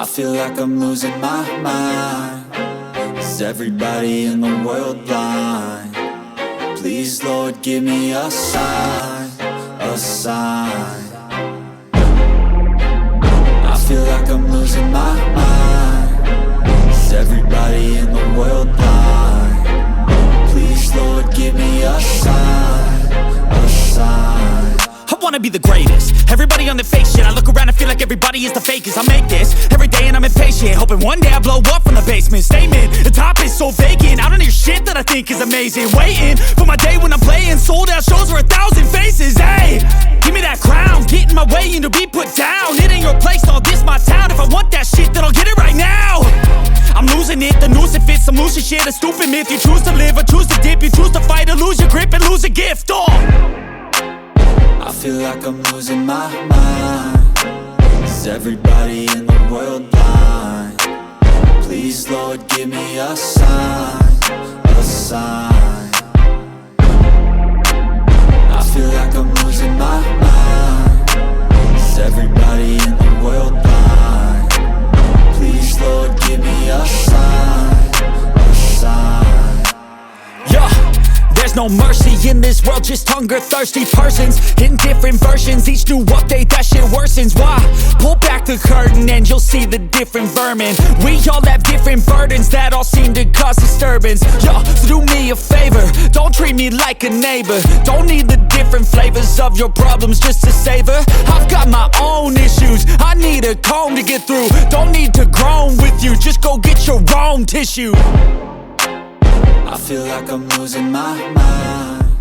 I feel like I'm losing my mind. Is everybody in the world blind? Please, Lord, give me a sign, a sign. I feel like I'm losing my mind. Is everybody in the world blind? Please, Lord, give me a sign, a sign. I wanna be the greatest. Everybody on the fake shit. I look around and feel like everybody is the fakest. I make this every day and I'm impatient, hoping one day I blow up from the basement. Statement, the top is so vacant. I don't hear shit that I think is amazing. Waiting for my day when I'm playing sold out shows for 1,000 faces. Hey, give me that crown, get in my way and to be put down. It ain't your place, all this my town. If I want that shit, then I'll get it right now. I'm losing it, the noose it fits. I'm losing shit, a stupid myth. You choose to live or choose to dip. You choose to fight or lose your grip and lose a gift. I feel like I'm losing my mind. Is everybody in the world blind? Please, Lord, give me a sign, a sign. I feel like I'm losing my mind. Is everybody in the world blind? Please, Lord, give me a sign, a sign. Yeah. There's no mercy in this world, just hunger-thirsty persons in different versions. Each new update, that shit worsens. Why? Pull back the curtain and you'll see the different vermin. We all have different burdens that all seem to cause disturbance. Yo, so do me a favor, don't treat me like a neighbor. Don't need the different flavors of your problems just to savor. I've got my own issues, I need a comb to get through. Don't need to groan with you, just go get your own tissue. I feel like I'm losing my mind.